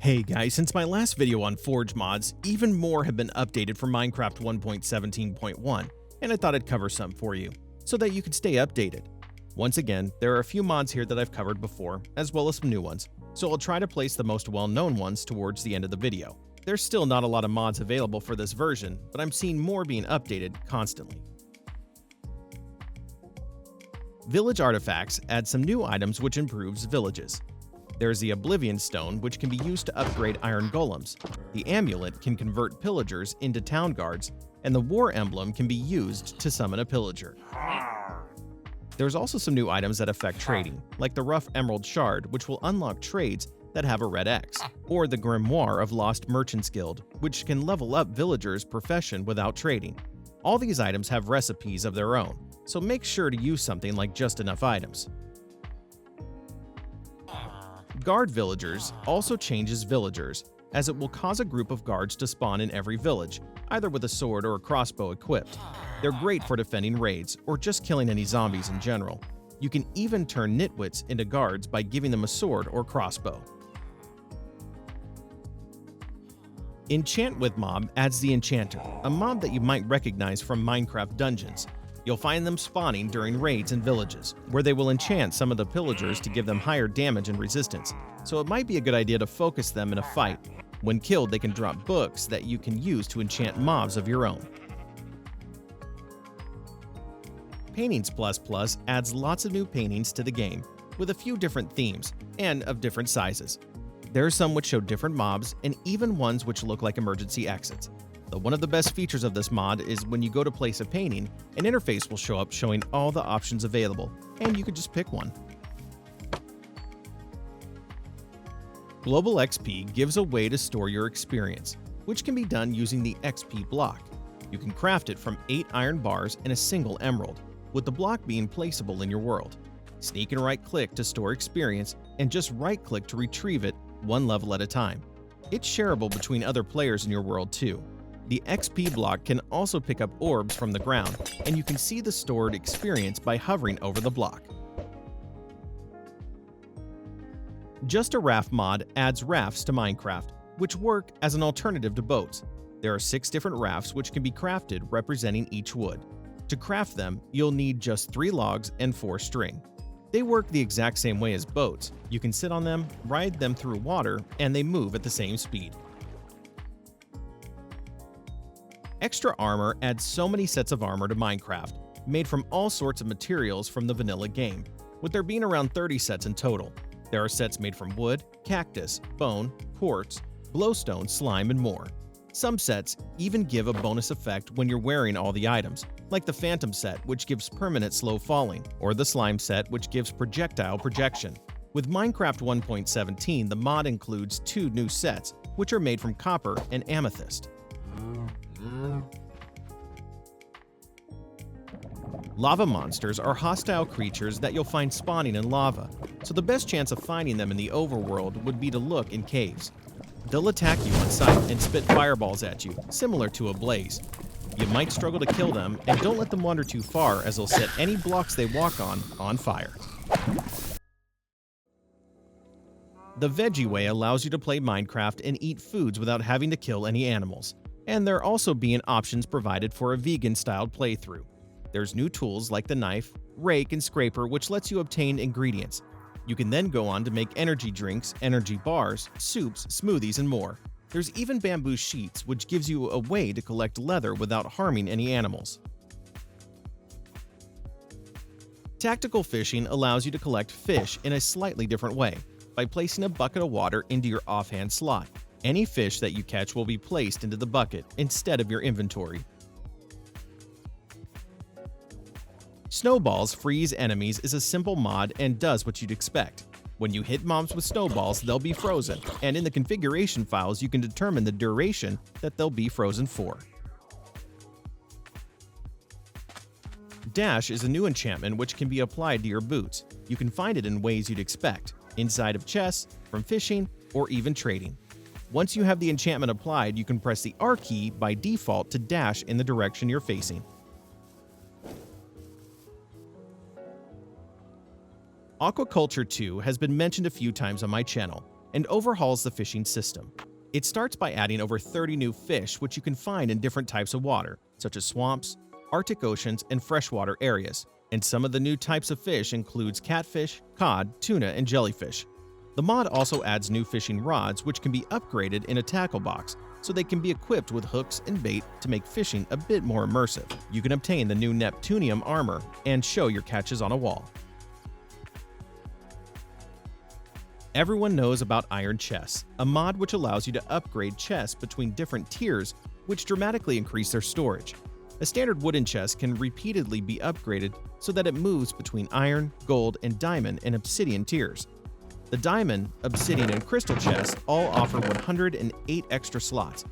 Hey guys, since my last video on Forge mods, even more have been updated for Minecraft 1.17.1, and I thought I'd cover some for you, so that you can stay updated. Once again, there are a few mods here that I've covered before, as well as some new ones, so I'll try to place the most well-known ones towards the end of the video. There's still not a lot of mods available for this version, but I'm seeing more being updated constantly. Village Artifacts add some new items which improves villages. There's the Oblivion Stone, which can be used to upgrade iron golems. The Amulet can convert pillagers into town guards, and the War Emblem can be used to summon a pillager. There's also some new items that affect trading, like the Rough Emerald Shard, which will unlock trades that have a red X, or the Grimoire of Lost Merchants Guild, which can level up villagers' profession without trading. All these items have recipes of their own, so make sure to use something like just enough items. Guard Villagers also changes villagers, as it will cause a group of guards to spawn in every village, either with a sword or a crossbow equipped. They're great for defending raids, or just killing any zombies in general. You can even turn nitwits into guards by giving them a sword or crossbow. Enchant with Mob adds the Enchanter, a mob that you might recognize from Minecraft dungeons. You'll find them spawning during raids in villages, where they will enchant some of the pillagers to give them higher damage and resistance, so it might be a good idea to focus them in a fight. When killed, they can drop books that you can use to enchant mobs of your own. Paintings ++ adds lots of new paintings to the game, with a few different themes, and of different sizes. There are some which show different mobs, and even ones which look like emergency exits. One of the best features of this mod is when you go to place a painting, an interface will show up showing all the options available, and you can just pick one. Global XP gives a way to store your experience, which can be done using the XP block. You can craft it from 8 iron bars and a single emerald, with the block being placeable in your world. Sneak and right-click to store experience, and just right-click to retrieve it one level at a time. It's shareable between other players in your world too. The XP block can also pick up orbs from the ground, and you can see the stored experience by hovering over the block. Just a Raft mod adds rafts to Minecraft, which work as an alternative to boats. There are 6 different rafts which can be crafted representing each wood. To craft them, you'll need just 3 logs and 4 string. They work the exact same way as boats. You can sit on them, ride them through water, and they move at the same speed. Extra Armor adds so many sets of armor to Minecraft, made from all sorts of materials from the vanilla game, with there being around 30 sets in total. There are sets made from wood, cactus, bone, quartz, glowstone, slime, and more. Some sets even give a bonus effect when you're wearing all the items, like the Phantom set, which gives permanent slow falling, or the Slime set, which gives projectile projection. With Minecraft 1.17, the mod includes 2 new sets, which are made from copper and amethyst. Lava monsters are hostile creatures that you'll find spawning in lava, so the best chance of finding them in the overworld would be to look in caves. They'll attack you on sight and spit fireballs at you, similar to a blaze. You might struggle to kill them, and don't let them wander too far, as they'll set any blocks they walk on fire. The Veggie Way allows you to play Minecraft and eat foods without having to kill any animals. And there are also being options provided for a vegan-styled playthrough. There's new tools like the knife, rake, and scraper, which lets you obtain ingredients. You can then go on to make energy drinks, energy bars, soups, smoothies, and more. There's even bamboo sheets, which gives you a way to collect leather without harming any animals. Tactical fishing allows you to collect fish in a slightly different way, by placing a bucket of water into your offhand slot. Any fish that you catch will be placed into the bucket instead of your inventory. Snowballs freeze enemies is a simple mod and does what you'd expect. When you hit mobs with snowballs, they'll be frozen, and in the configuration files you can determine the duration that they'll be frozen for. Dash is a new enchantment which can be applied to your boots. You can find it in ways you'd expect, inside of chests, from fishing, or even trading. Once you have the enchantment applied, you can press the R key by default to dash in the direction you're facing. Aquaculture 2 has been mentioned a few times on my channel. and overhauls the fishing system. It starts by adding over 30 new fish which you can find in different types of water, such as swamps, Arctic oceans, and freshwater areas. And some of the new types of fish includes catfish, cod, tuna, and jellyfish. The mod also adds new fishing rods which can be upgraded in a tackle box, so they can be equipped with hooks and bait to make fishing a bit more immersive. You can obtain the new Neptunium armor and show your catches on a wall. Everyone knows about Iron Chests, a mod which allows you to upgrade chests between different tiers which dramatically increase their storage. A standard wooden chest can repeatedly be upgraded so that it moves between iron, gold, and diamond and obsidian tiers. The diamond, obsidian, and crystal chests all offer 108 extra slots.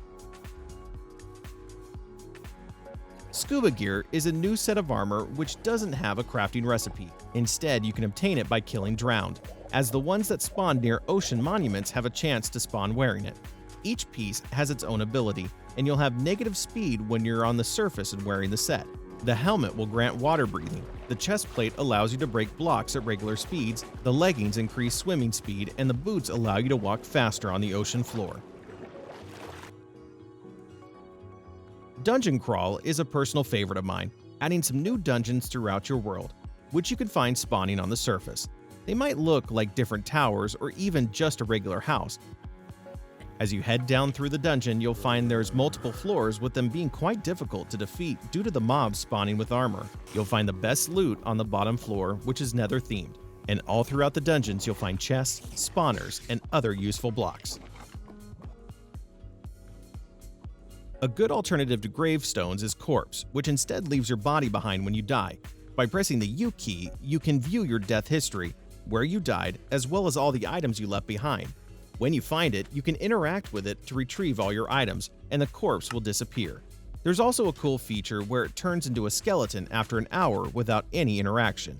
Scuba Gear is a new set of armor which doesn't have a crafting recipe. Instead, you can obtain it by killing drowned, as the ones that spawn near ocean monuments have a chance to spawn wearing it. Each piece has its own ability, and you'll have negative speed when you're on the surface and wearing the set. The helmet will grant water breathing, the chest plate allows you to break blocks at regular speeds, the leggings increase swimming speed, and the boots allow you to walk faster on the ocean floor. Dungeon Crawl is a personal favorite of mine, adding some new dungeons throughout your world, which you can find spawning on the surface. They might look like different towers or even just a regular house. As you head down through the dungeon, you'll find there's multiple floors, with them being quite difficult to defeat due to the mobs spawning with armor. You'll find the best loot on the bottom floor, which is nether themed, and all throughout the dungeons you'll find chests, spawners, and other useful blocks. A good alternative to gravestones is Corpse, which instead leaves your body behind when you die. By pressing the U key, you can view your death history, where you died, as well as all the items you left behind. When you find it, you can interact with it to retrieve all your items, and the corpse will disappear. There's also a cool feature where it turns into a skeleton after an hour without any interaction.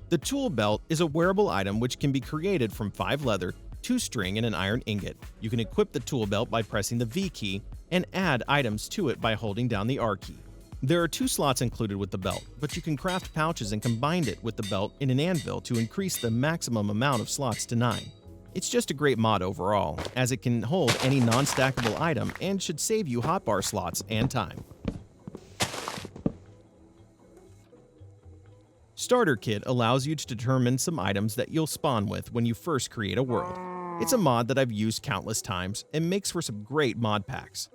The Tool Belt is a wearable item which can be created from 5 leather, 2 string, and an iron ingot. You can equip the tool belt by pressing the V key and add items to it by holding down the R key. There are 2 slots included with the belt, but you can craft pouches and combine it with the belt in an anvil to increase the maximum amount of slots to 9. It's just a great mod overall, as it can hold any non-stackable item and should save you hotbar slots and time. Starter Kit allows you to determine some items that you'll spawn with when you first create a world. It's a mod that I've used countless times and makes for some great mod packs.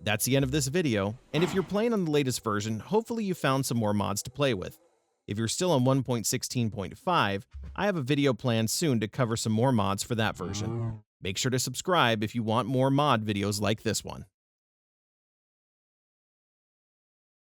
That's the end of this video, and if you're playing on the latest version, hopefully you found some more mods to play with. If you're still on 1.16.5, I have a video planned soon to cover some more mods for that version. Make sure to subscribe if you want more mod videos like this one.